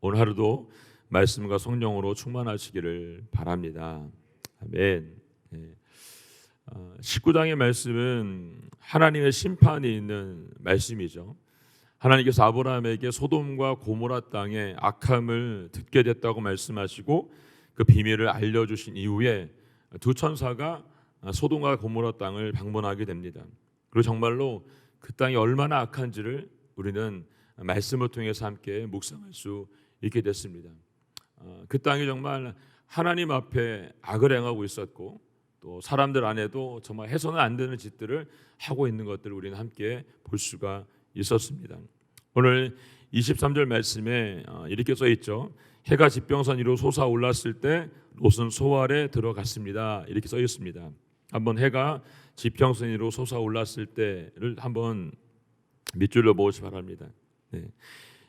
오늘 하루도 말씀과 성령으로 충만하시기를 바랍니다. 아멘. 19장의 말씀은 하나님의 심판이 있는 말씀이죠. 하나님께서 아브라함에게 소돔과 고모라 땅의 악함을 듣게 됐다고 말씀하시고 그 비밀을 알려주신 이후에 두 천사가 소돔과 고모라 땅을 방문하게 됩니다. 그리고 정말로 그 땅이 얼마나 악한지를 우리는 말씀을 통해서 함께 묵상할 수 있게 됐습니다. 그 땅이 정말 하나님 앞에 악을 행하고 있었고 또 사람들 안에도 정말 해서는 안 되는 짓들을 하고 있는 것들을 우리는 함께 볼 수가 있었습니다. 오늘 23절 말씀에 이렇게 써 있죠. 해가 지평선 위로 솟아올랐을 때 롯은 소알에 들어갔습니다. 이렇게 써 있습니다. 한번 해가 지평선 위로 솟아올랐을 때를 한번 밑줄로 보시 바랍니다.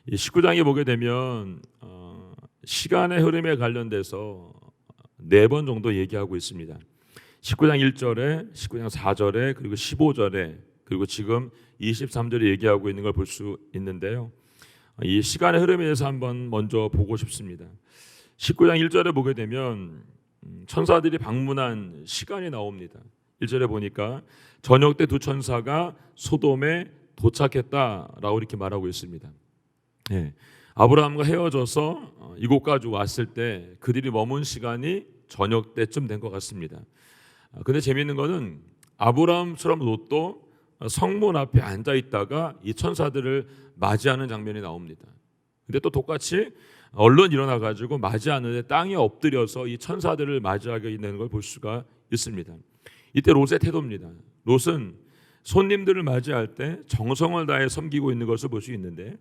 이 19장에 보게 되면 시간의 흐름에 관련돼서 4번 정도 얘기하고 있습니다. 19장 1절에, 19장 4절에, 그리고 15절에, 그리고 지금 23절에 얘기하고 있는 걸 볼 수 있는데요. 이 시간의 흐름에 대해서 한번 먼저 보고 싶습니다. 19장 1절에 보게 되면 천사들이 방문한 시간이 나옵니다. 1절에 보니까 저녁 때 두 천사가 소돔에 도착했다라고 이렇게 말하고 있습니다. 아브라함과 헤어져서 이곳까지 왔을 때 그들이 머문 시간이 저녁 때쯤 된 것 같습니다. 근데 재미있는 거는 아브라함처럼 롯도 성문 앞에 앉아 있다가 이 천사들을 맞이하는 장면이 나옵니다. 근데 또 똑같이 얼른 일어나 가지고 맞이하는데 땅에 엎드려서 이 천사들을 맞이하게 되는 걸 볼 수가 있습니다. 이때 롯의 태도입니다. 롯은 손님들을 맞이할 때 정성을 다해 섬기고 있는 것을 볼 수 있는데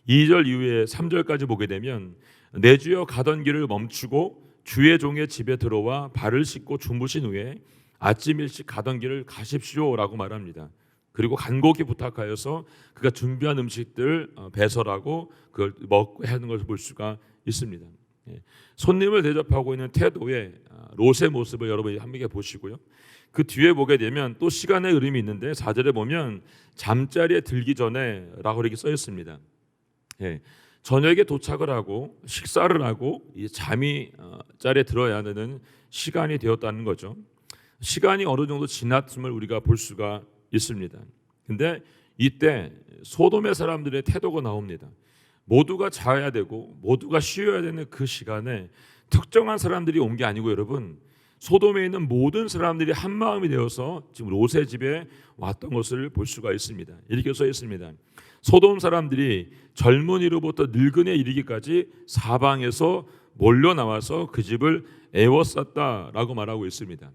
2절 이후에 3절까지 보게 되면 내 주여 가던 길을 멈추고 주의 종의 집에 들어와 발을 씻고 주무신 후에 아침 일찍 가던 길을 가십시오라고 말합니다. 그리고 간곡히 부탁하여서 그가 준비한 음식들 배설하고 그걸 먹고 하는 것을 볼 수가 있습니다. 손님을 대접하고 있는 태도의 롯의 모습을 여러분이 함께 보시고요. 그 뒤에 보게 되면 또 시간의 흐름이 있는데 4절에 보면 잠자리에 들기 전에 라고 이렇게 써 있습니다. 저녁에 도착을 하고 식사를 하고 이 잠이 자리에 들어야 되는 시간이 되었다는 거죠. 시간이 어느 정도 지났음을 우리가 볼 수가 있습니다. 근데 이때 소돔의 사람들의 태도가 나옵니다. 모두가 자야 되고 모두가 쉬어야 되는 그 시간에 특정한 사람들이 온 게 아니고 여러분 소돔에 있는 모든 사람들이 한 마음이 되어서 지금 롯의 집에 왔던 것을 볼 수가 있습니다. 이렇게 써 있습니다. 소돔 사람들이 젊은이로부터 늙은이에 이르기까지 사방에서 몰려 나와서 그 집을 에워쌌다라고 말하고 있습니다.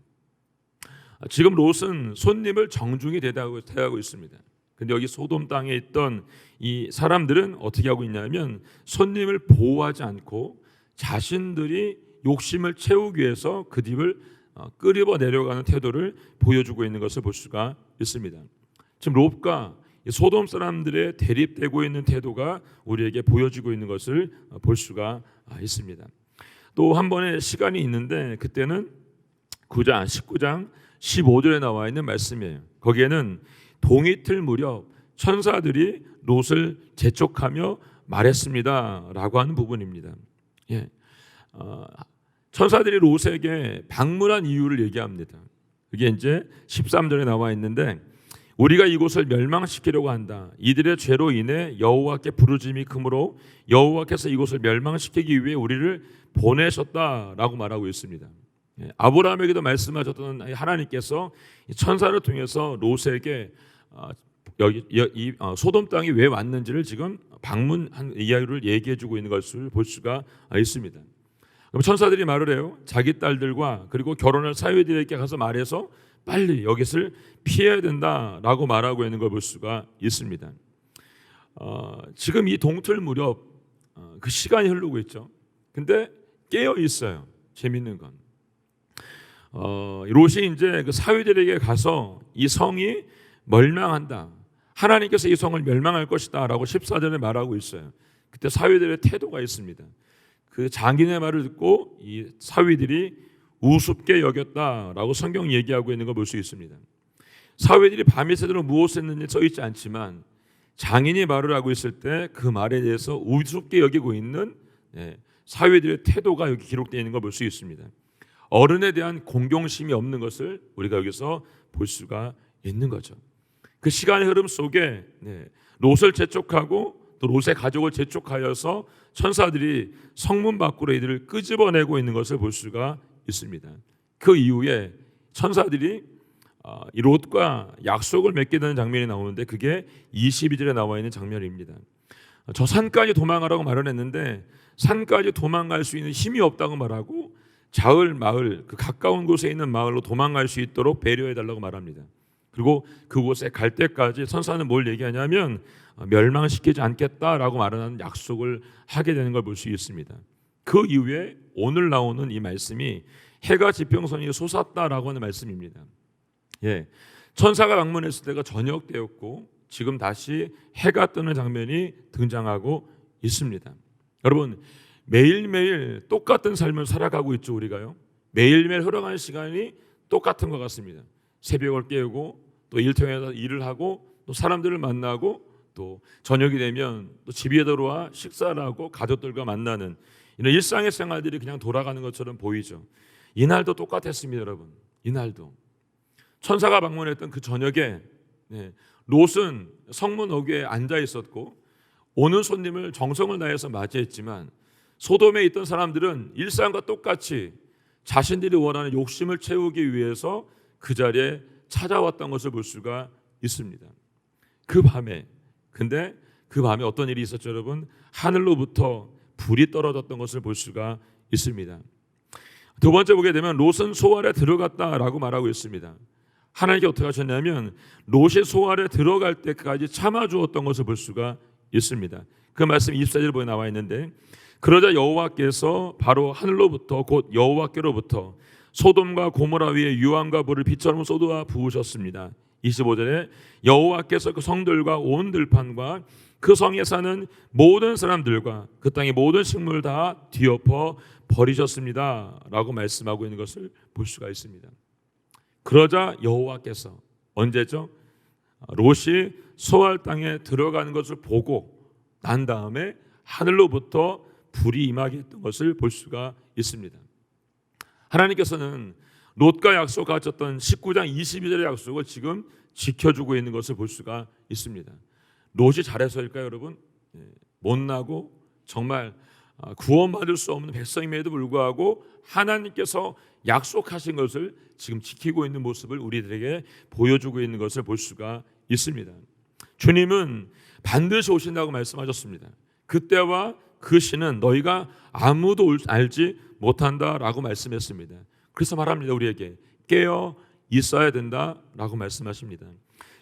지금 롯은 손님을 정중히 대하고 있습니다. 근데 여기 소돔 땅에 있던 이 사람들은 어떻게 하고 있냐면 손님을 보호하지 않고 자신들이 욕심을 채우기 위해서 그 집을 끄집어 내려가는 태도를 보여주고 있는 것을 볼 수가 있습니다. 지금 롯과 소돔 사람들의 대립되고 있는 태도가 우리에게 보여지고 있는 것을 볼 수가 있습니다. 또 한 번의 시간이 있는데 그때는 19장 15절에 나와 있는 말씀이에요. 거기에는 동이틀 무렵 천사들이 롯을 재촉하며 말했습니다 라고 하는 부분입니다. 천사들이 롯에게 방문한 이유를 얘기합니다. 그게 이제 13절에 나와 있는데 우리가 이곳을 멸망시키려고 한다. 이들의 죄로 인해 여호와께 부르짖음이 크므로 여호와께서 이곳을 멸망시키기 위해 우리를 보내셨다라고 말하고 있습니다. 아브라함에게도 말씀하셨던 하나님께서 천사를 통해서 롯에게 여기 소돔 땅이 왜 왔는지를 지금 방문한 이야기를 얘기해주고 있는 것을 볼 수가 있습니다. 그럼 천사들이 말을 해요. 자기 딸들과 그리고 결혼할 사위들에게 가서 말해서 빨리 여기를 피해야 된다라고 말하고 있는 걸 볼 수가 있습니다. 지금 이 동틀 무렵 그 시간이 흐르고 있죠. 근데 깨어 있어요. 재밌는 건 롯이 이제 그 사위들에게 가서 이 성이 멸망한다. 하나님께서 이 성을 멸망할 것이다라고 14절에 말하고 있어요. 그때 사위들의 태도가 있습니다. 그 장인의 말을 듣고 이 사위들이 우습게 여겼다라고 성경 얘기하고 있는 걸 볼 수 있습니다. 사위들이 밤이 새도록 무엇을 했는지 써 있지 않지만 장인이 말을 하고 있을 때 그 말에 대해서 우습게 여기고 있는 사회들의 태도가 여기 기록되어 있는 걸 볼 수 있습니다. 어른에 대한 공경심이 없는 것을 우리가 여기서 볼 수가 있는 거죠. 그 시간의 흐름 속에 롯을 재촉하고 또 롯의 가족을 재촉하여서 천사들이 성문 밖으로 이들을 끄집어내고 있는 것을 볼 수가 있습니다. 그 이후에 천사들이 이 롯과 약속을 맺게 되는 장면이 나오는데 그게 22절에 나와 있는 장면입니다. 저 산까지 도망가라고 말을 했는데 산까지 도망갈 수 있는 힘이 없다고 말하고 자을 마을, 그 가까운 곳에 있는 마을로 도망갈 수 있도록 배려해달라고 말합니다. 그리고 그곳에 갈 때까지 천사는 뭘 얘기하냐면 멸망시키지 않겠다라고 말하는 약속을 하게 되는 걸 볼 수 있습니다. 그 이후에 오늘 나오는 이 말씀이 해가 지평선이 솟았다라고 하는 말씀입니다. 천사가 방문했을 때가 저녁 때였고 지금 다시 해가 뜨는 장면이 등장하고 있습니다. 여러분, 매일매일 똑같은 삶을 살아가고 있죠. 우리가요, 매일매일 흘러가는 시간이 똑같은 것 같습니다. 새벽을 깨우고 또 일터에서 일을 하고 또 사람들을 만나고 또 저녁이 되면 또 집에 들어와 식사를 하고 가족들과 만나는 이런 일상의 생활들이 그냥 돌아가는 것처럼 보이죠. 이날도 똑같았습니다. 여러분, 이날도 천사가 방문했던 그 저녁에 롯은 성문 어귀에 앉아 있었고 오는 손님을 정성을 다해서 맞이했지만 소돔에 있던 사람들은 일상과 똑같이 자신들이 원하는 욕심을 채우기 위해서 그 자리에 찾아왔던 것을 볼 수가 있습니다. 그 밤에 어떤 일이 있었죠, 여러분? 하늘로부터 불이 떨어졌던 것을 볼 수가 있습니다. 두 번째 보게 되면 롯은 소알에 들어갔다라고 말하고 있습니다. 하나님께 어떻게 하셨냐면 롯이 소알에 들어갈 때까지 참아주었던 것을 볼 수가 있습니다. 그 말씀 24절에 나와 있는데 그러자 여호와께서 바로 하늘로부터 곧 여호와께로부터 소돔과 고모라 위에 유황과 불을 비처럼 쏟아 부으셨습니다. 25절에 여호와께서 그 성들과 온 들판과 그 성에 사는 모든 사람들과 그 땅의 모든 식물 다 뒤엎어 버리셨습니다 라고 말씀하고 있는 것을 볼 수가 있습니다. 그러자 여호와께서 언제죠? 롯이 소알 땅에 들어가는 것을 보고 난 다음에 하늘로부터 불이 임하게 했던 것을 볼 수가 있습니다. 하나님께서는 롯과 약속하셨던 19장 22절의 약속을 지금 지켜주고 있는 것을 볼 수가 있습니다. 롯이 잘해서일까요, 여러분? 못나고 정말 구원받을 수 없는 백성임에도 불구하고 하나님께서 약속하신 것을 지금 지키고 있는 모습을 우리들에게 보여주고 있는 것을 볼 수가 있습니다. 주님은 반드시 오신다고 말씀하셨습니다. 그때와 그 시는 너희가 아무도 알지 못한다라고 말씀했습니다. 그래서 말합니다. 우리에게 깨어 있어야 된다라고 말씀하십니다.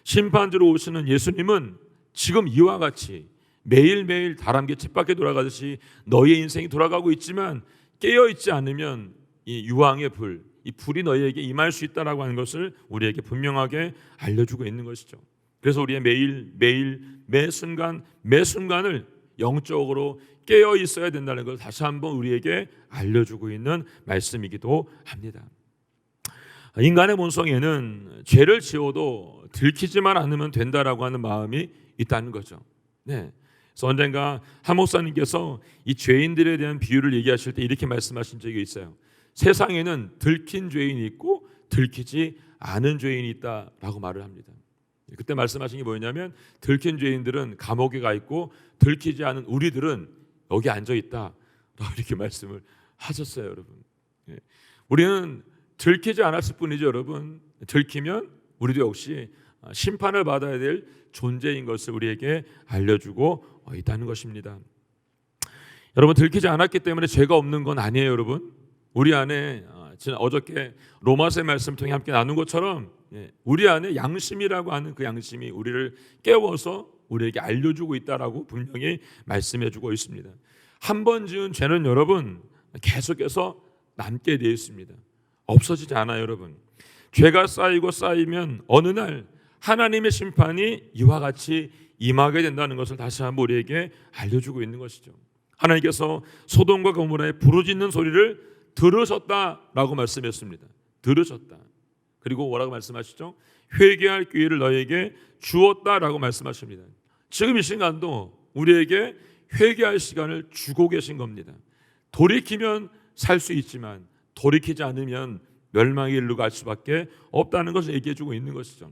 심판주로 오시는 예수님은 지금 이와 같이 매일매일 다람쥐 쳇바퀴 돌아가듯이 너희의 인생이 돌아가고 있지만 깨어 있지 않으면 이 유황의 불, 이 불이 너희에게 임할 수 있다라고 하는 것을 우리에게 분명하게 알려주고 있는 것이죠. 그래서 우리의 매일 매 순간을 영적으로 깨어 있어야 된다는 걸 다시 한번 우리에게 알려주고 있는 말씀이기도 합니다. 인간의 본성에는 죄를 지어도 들키지만 않으면 된다라고 하는 마음이 있다는 거죠. 그래서 언젠가 한 목사님께서 이 죄인들에 대한 비유를 얘기하실 때 이렇게 말씀하신 적이 있어요. 세상에는 들킨 죄인이 있고 들키지 않은 죄인이 있다라고 말을 합니다. 그때 말씀하신 게 뭐였냐면 들킨 죄인들은 감옥에 가 있고 들키지 않은 우리들은 여기 앉아 있다 이렇게 말씀을 하셨어요. 여러분, 우리는 들키지 않았을 뿐이죠. 여러분, 들키면 우리도 역시 심판을 받아야 될 존재인 것을 우리에게 알려주고 있다는 것입니다. 여러분, 들키지 않았기 때문에 죄가 없는 건 아니에요. 여러분, 우리 안에 어저께 로마서의 말씀을 통해 함께 나눈 것처럼 우리 안에 양심이라고 하는 그 양심이 우리를 깨워서 우리에게 알려주고 있다라고 분명히 말씀해주고 있습니다. 한 번 지은 죄는 여러분 계속해서 남게 되어 있습니다. 없어지지 않아요. 여러분, 죄가 쌓이면 어느 날 하나님의 심판이 이와 같이 임하게 된다는 것을 다시 한번 우리에게 알려주고 있는 것이죠. 하나님께서 소돔과 고모라의 부르짖는 소리를 들으셨다라고 말씀했습니다. 들으셨다. 그리고 뭐라고 말씀하시죠? 회개할 기회를 너에게 주었다라고 말씀하십니다. 지금 이 순간도 우리에게 회개할 시간을 주고 계신 겁니다. 돌이키면 살 수 있지만 돌이키지 않으면 멸망의 일로 갈 수밖에 없다는 것을 얘기해 주고 있는 것이죠.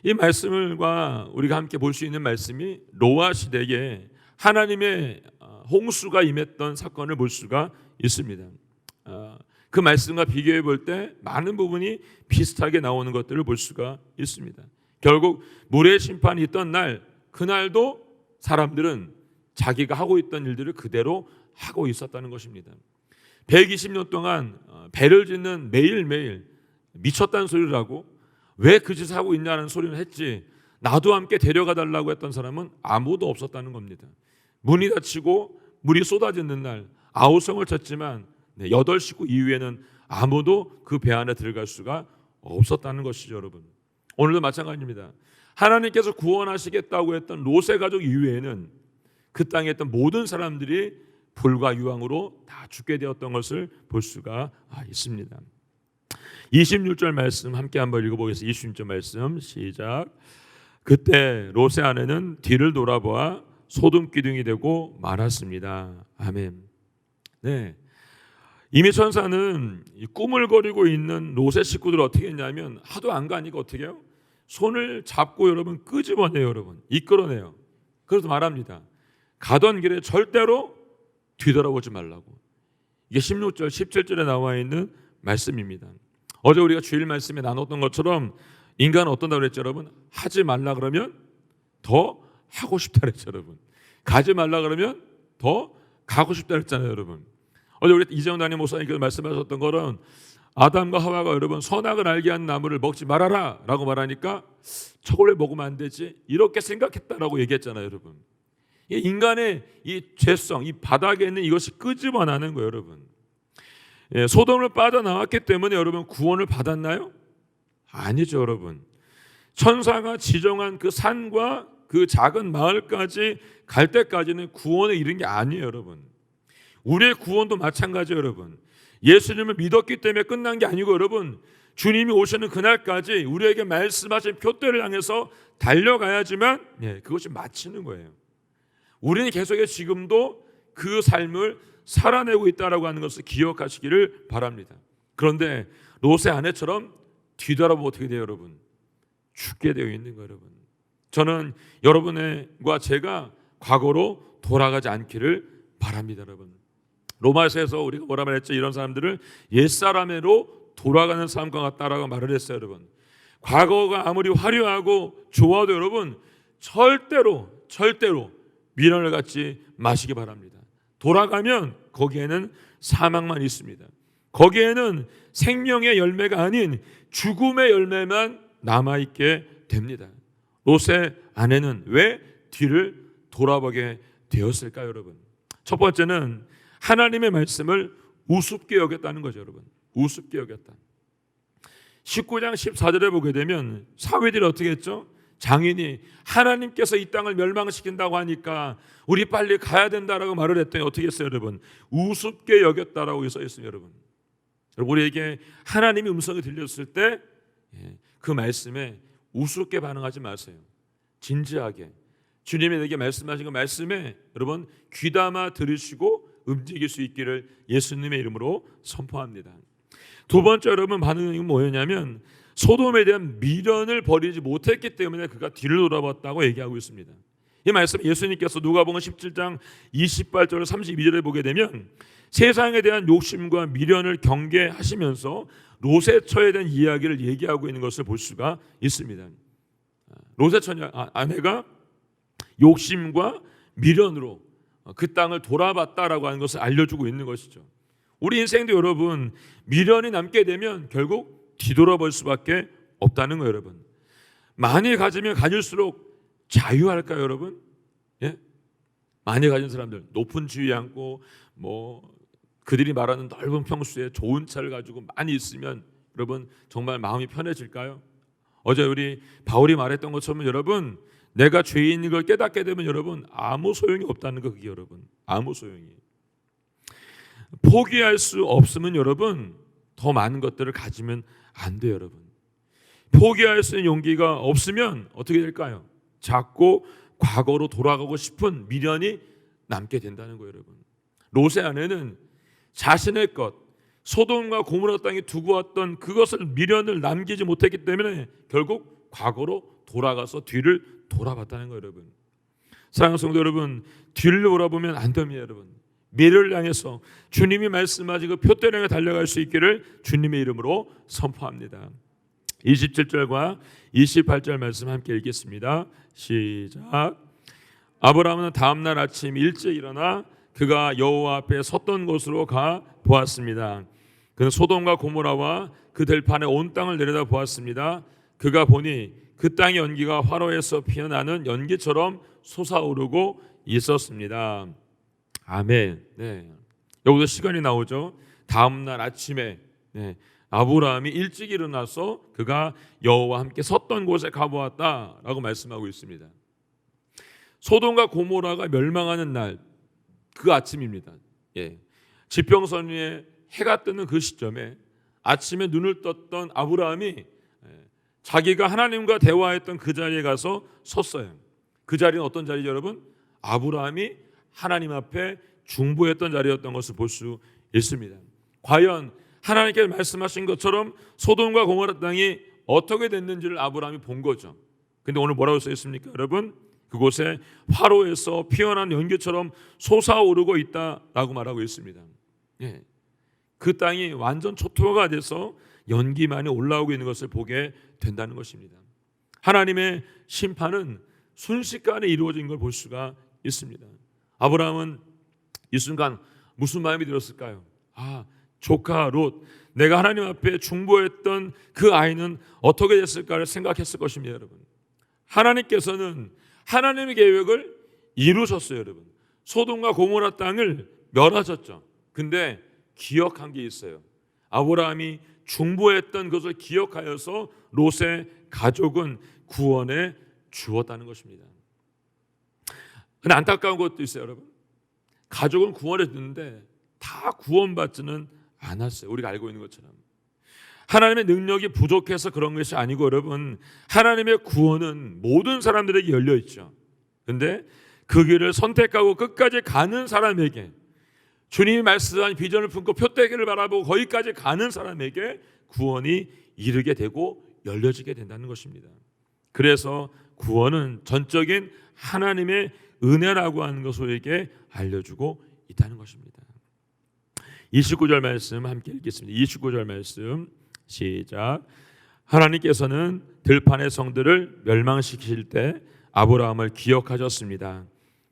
이 말씀과 우리가 함께 볼 수 있는 말씀이 노아 시대에 하나님의 홍수가 임했던 사건을 볼 수가 있습니다. 그 말씀과 비교해 볼 때 많은 부분이 비슷하게 나오는 것들을 볼 수가 있습니다. 결국 물의 심판이 있던 날, 그날도 사람들은 자기가 하고 있던 일들을 그대로 하고 있었다는 것입니다. 120년 동안 배를 짓는 매일매일 미쳤다는 소리를 하고 왜 그 짓을 하고 있냐는 소리를 했지, 나도 함께 데려가 달라고 했던 사람은 아무도 없었다는 겁니다. 문이 닫히고 물이 쏟아지는 날 아우성을 쳤지만 8식구 이후에는 아무도 그 배 안에 들어갈 수가 없었다는 것이죠. 여러분, 오늘도 마찬가지입니다. 하나님께서 구원하시겠다고 했던 롯의 가족 이후에는 그 땅에 있던 모든 사람들이 불과 유황으로 다 죽게 되었던 것을 볼 수가 있습니다. 26절 말씀 함께 한번 읽어보겠습니다. 26절 말씀 시작. 그때 롯의 아내는 뒤를 돌아보아 소돔 기둥이 되고 말았습니다. 아멘. 네, 이미 천사는 꿈을 거리고 있는 롯의 식구들을 어떻게 했냐면 하도 안 가니까 어떻게 해요? 손을 잡고 여러분 끄집어내요. 여러분 이끌어내요. 그래서 말합니다. 가던 길에 절대로 뒤돌아보지 말라고. 이게 16절 17절에 나와 있는 말씀입니다. 어제 우리가 주일 말씀에 나눴던 것처럼 인간은 어떤다고 그랬죠 여러분? 하지 말라 그러면 더 하고 싶다 그랬죠 여러분. 가지 말라 그러면 더 가고 싶다 그랬잖아요 여러분. 어제 우리 이재용 담임 목사님께서 말씀하셨던 거는 아담과 하와가 여러분 선악을 알게 한 나무를 먹지 말아라 라고 말하니까 저걸 왜 먹으면 안 되지? 이렇게 생각했다라고 얘기했잖아요 여러분. 인간의 이 죄성, 이 바닥에 있는 이것이 끄집어나는 거예요 여러분. 소돔을 빠져나왔기 때문에 여러분 구원을 받았나요? 아니죠 여러분. 천사가 지정한 그 산과 그 작은 마을까지 갈 때까지는 구원에 이른 게 아니에요 여러분. 우리의 구원도 마찬가지예요 여러분. 예수님을 믿었기 때문에 끝난 게 아니고 여러분, 주님이 오시는 그날까지 우리에게 말씀하신 표대를 향해서 달려가야지만 그것이 마치는 거예요. 우리는 계속해서 지금도 그 삶을 살아내고 있다라고 하는 것을 기억하시기를 바랍니다. 그런데 롯의 아내처럼 뒤돌아보면 어떻게 돼요 여러분? 죽게 되어 있는 거예요 여러분. 저는 여러분과 제가 과거로 돌아가지 않기를 바랍니다 여러분. 로마서에서 우리가 뭐라 말했죠? 이런 사람들을 옛사람으로 돌아가는 삶과 같다라고 말을 했어요 여러분. 과거가 아무리 화려하고 좋아도 여러분 절대로 미련을 갖지 마시기 바랍니다. 돌아가면 거기에는 사망만 있습니다. 거기에는 생명의 열매가 아닌 죽음의 열매만 남아있게 됩니다. 롯의 아내는 왜 뒤를 돌아보게 되었을까요 여러분? 첫 번째는 하나님의 말씀을 우습게 여겼다는 거죠 여러분. 우습게 여겼다. 19장 14절에 보게 되면 사위들이 어떻게 했죠? 장인이 하나님께서 이 땅을 멸망시킨다고 하니까 우리 빨리 가야 된다라고 말을 했더니 어떻게 했어요 여러분? 우습게 여겼다라고 써 있습니다 여러분. 우리에게 하나님의 음성이 들렸을 때 그 말씀에 우습게 반응하지 마세요. 진지하게 주님이 내게 말씀하신 그 말씀에 여러분 귀담아 들으시고 움직일 수 있기를 예수님의 이름으로 선포합니다. 두 번째 여러분 반응이 뭐였냐면 소돔에 대한 미련을 버리지 못했기 때문에 그가 뒤를 돌아봤다고 얘기하고 있습니다. 이 말씀 예수님께서 누가복음 17장 28절 32절에 보게 되면 세상에 대한 욕심과 미련을 경계하시면서 롯의 처에 대한 이야기를 얘기하고 있는 것을 볼 수가 있습니다. 롯의 처 아내가 욕심과 미련으로 그 땅을 돌아봤다라고 하는 것을 알려주고 있는 것이죠. 우리 인생도 여러분 미련이 남게 되면 결국 뒤돌아볼 수밖에 없다는 거예요 여러분. 많이 가지면 가질수록 자유할까요 여러분? 예? 많이 가진 사람들 높은 지위에 앉고 그들이 말하는 넓은 평수에 좋은 차를 가지고 많이 있으면 여러분 정말 마음이 편해질까요? 어제 우리 바울이 말했던 것처럼 여러분 내가 죄인인 걸 깨닫게 되면 여러분 아무 소용이 없다는 거. 그게 여러분 아무 소용이. 포기할 수 없으면 여러분 더 많은 것들을 가지면 안 돼요 여러분. 포기할 수 있는 용기가 없으면 어떻게 될까요? 자꾸 과거로 돌아가고 싶은 미련이 남게 된다는 거예요, 여러분. 롯의 아내는 자신의 것, 소돔과 고모라 땅에 두고 왔던 그것을 미련을 남기지 못했기 때문에 결국 과거로 돌아가서 뒤를 돌아봤다는 거예요, 여러분. 사랑하는 성도 여러분, 뒤를 돌아보면 안 됩니다, 여러분. 미래를 향해서 주님이 말씀하신 그 표대를 향해 달려갈 수 있기를 주님의 이름으로 선포합니다. 27절과 28절 말씀 함께 읽겠습니다. 시작. 아브라함은 다음날 아침 일찍 일어나 그가 여호와 앞에 섰던 곳으로 가 보았습니다. 그는 소돔과 고모라와 그 들판에 온 땅을 내려다 보았습니다. 그가 보니 그 땅의 연기가 화로에서 피어나는 연기처럼 솟아오르고 있었습니다. 아멘. 네. 여기서 시간이 나오죠. 다음날 아침에 아브라함이 일찍 일어나서 그가 여호와와 함께 섰던 곳에 가보았다라고 말씀하고 있습니다. 소돔과 고모라가 멸망하는 날 그 아침입니다. 지평선 위에 해가 뜨는 그 시점에 아침에 눈을 떴던 아브라함이 자기가 하나님과 대화했던 그 자리에 가서 섰어요. 그 자리는 어떤 자리죠, 여러분? 아브라함이 하나님 앞에 중보했던 자리였던 것을 볼 수 있습니다. 과연 하나님께서 말씀하신 것처럼 소돔과 고모라 땅이 어떻게 됐는지를 아브라함이 본 거죠. 근데 오늘 뭐라고 써 있습니까, 여러분? 그곳에 화로에서 피어난 연기처럼 솟아오르고 있다라고 말하고 있습니다. 그 땅이 완전 초토화가 돼서 연기만이 올라오고 있는 것을 보게 된다는 것입니다. 하나님의 심판은 순식간에 이루어진 걸 볼 수가 있습니다. 아브라함은 이 순간 무슨 마음이 들었을까요? 조카 롯, 내가 하나님 앞에 중보했던 그 아이는 어떻게 됐을까를 생각했을 것입니다, 여러분. 하나님께서는 하나님의 계획을 이루셨어요, 여러분. 소돔과 고모라 땅을 멸하셨죠. 근데 기억한 게 있어요. 아브라함이 중보했던 것을 기억하여서 롯의 가족은 구원해 주었다는 것입니다. 근데 안타까운 것도 있어요, 여러분. 가족은 구원해 주는데 다 구원받지는 않았어요. 우리가 알고 있는 것처럼. 하나님의 능력이 부족해서 그런 것이 아니고, 여러분, 하나님의 구원은 모든 사람들에게 열려 있죠. 그런데 그 길을 선택하고 끝까지 가는 사람에게, 주님이 말씀한 비전을 품고 표대기를 바라보고 거기까지 가는 사람에게 구원이 이르게 되고 열려지게 된다는 것입니다. 그래서 구원은 전적인 하나님의 은혜라고 하는 것을 우리에게 알려주고 있다는 것입니다. 29절 말씀 함께 읽겠습니다. 29절 말씀 시작. 하나님께서는 들판의 성들을 멸망시키실 때 아브라함을 기억하셨습니다.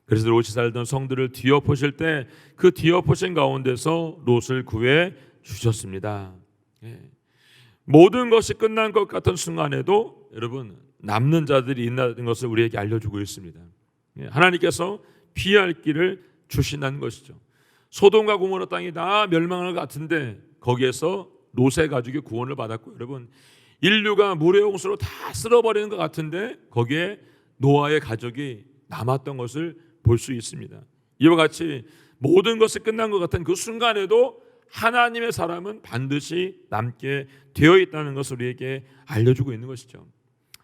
그래서 롯이 살던 성들을 뒤엎으실 때 그 뒤엎으신 가운데서 롯을 구해 주셨습니다. 모든 것이 끝난 것 같은 순간에도 여러분 남는 자들이 있다는 것을 우리에게 알려주고 있습니다. 하나님께서 피할 길을 주신다는 것이죠. 소돔과 고모라 땅이 다 멸망할 것 같은데 거기에서 롯의 가족이 구원을 받았고, 여러분 인류가 물의 홍수로 다 쓸어버리는 것 같은데 거기에 노아의 가족이 남았던 것을 볼 수 있습니다. 이와 같이 모든 것이 끝난 것 같은 그 순간에도 하나님의 사람은 반드시 남게 되어 있다는 것을 우리에게 알려주고 있는 것이죠.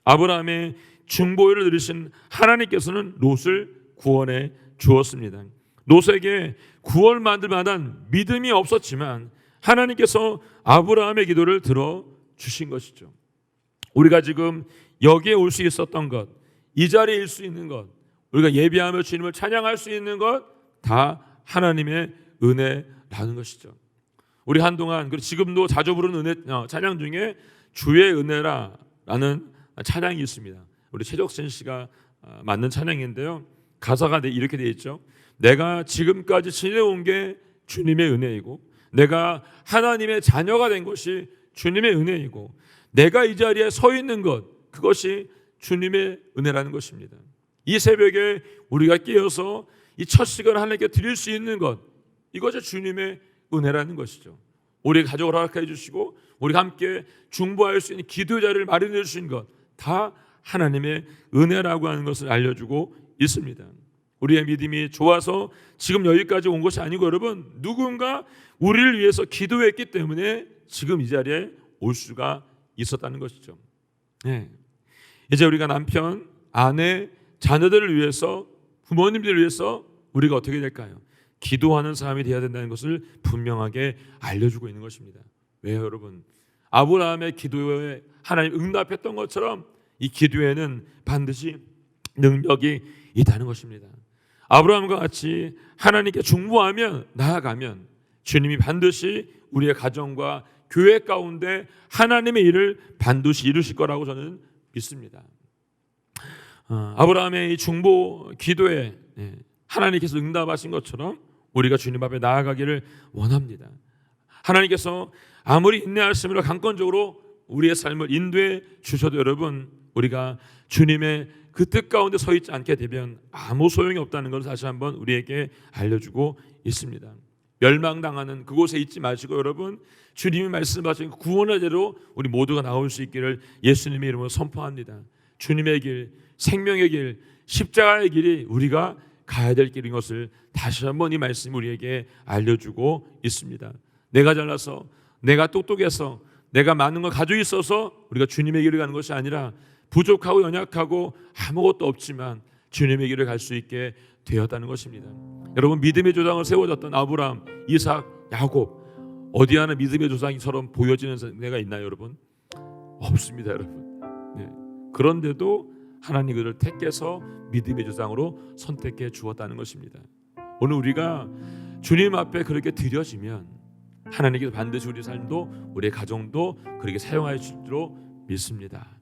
아브라함의 중보를 들으신 하나님께서는 롯을 구원해 주었습니다. 롯에게 구원을 받을 만한 믿음이 없었지만 하나님께서 아브라함의 기도를 들어주신 것이죠. 우리가 지금 여기에 올 수 있었던 것, 이 자리에 일 수 있는 것, 우리가 예배하며 주님을 찬양할 수 있는 것 다 하나님의 은혜라는 것이죠. 우리 한동안, 그리고 지금도 자주 부르는 은혜 찬양 중에 주의 은혜라는 찬양이 있습니다. 우리 최적신 씨가 만든 찬양인데요. 가사가 이렇게 되어 있죠. 내가 지금까지 지내온 게 주님의 은혜이고, 내가 하나님의 자녀가 된 것이 주님의 은혜이고, 내가 이 자리에 서 있는 것, 그것이 주님의 은혜라는 것입니다. 이 새벽에 우리가 깨어서 이 첫 시간을 하나님께 드릴 수 있는 것, 이것이 주님의 은혜라는 것이죠. 우리 가족을 허락해 주시고 우리가 함께 중보할 수 있는 기도 자리를 마련해 주신 것, 다 하나님의 은혜라고 하는 것을 알려주고 있습니다. 우리의 믿음이 좋아서 지금 여기까지 온 것이 아니고, 여러분 누군가 우리를 위해서 기도했기 때문에 지금 이 자리에 올 수가 있었다는 것이죠. 이제 우리가 남편, 아내, 자녀들을 위해서, 부모님들을 위해서 우리가 어떻게 될까요? 기도하는 사람이 되어야 된다는 것을 분명하게 알려주고 있는 것입니다. 왜요, 여러분? 아브라함의 기도에 하나님 응답했던 것처럼 이 기도에는 반드시 능력이 있다는 것입니다. 아브라함과 같이 하나님께 중보하면, 나아가면 주님이 반드시 우리의 가정과 교회 가운데 하나님의 일을 반드시 이루실 거라고 저는 믿습니다. 아브라함의 이 중보 기도에 하나님께서 응답하신 것처럼 우리가 주님 앞에 나아가기를 원합니다. 하나님께서 아무리 인내하심으로 강권적으로 우리의 삶을 인도해 주셔도 여러분, 우리가 주님의 그 뜻 가운데 서 있지 않게 되면 아무 소용이 없다는 것을 다시 한번 우리에게 알려주고 있습니다. 멸망당하는 그곳에 있지 마시고 여러분, 주님이 말씀하신 구원의 대로 우리 모두가 나올 수 있기를 예수님의 이름으로 선포합니다. 주님의 길, 생명의 길, 십자가의 길이 우리가 가야 될 길인 것을 다시 한번 이 말씀이 우리에게 알려주고 있습니다. 내가 잘나서, 내가 똑똑해서, 내가 많은 걸 가지고 있어서 우리가 주님의 길을 가는 것이 아니라 부족하고 연약하고 아무것도 없지만 주님의 길을 갈 수 있게 되었다는 것입니다. 여러분, 믿음의 조상을 세워졌던 아브라함, 이삭, 야곱, 어디 하나 믿음의 조상처럼 보여지는 데가 있나요, 여러분? 없습니다, 여러분. 그런데도 하나님 그를 택해서 믿음의 조상으로 선택해 주었다는 것입니다. 오늘 우리가 주님 앞에 그렇게 드려지면 하나님께서 반드시 우리 삶도, 우리의 가정도 그렇게 사용하실 줄로 믿습니다.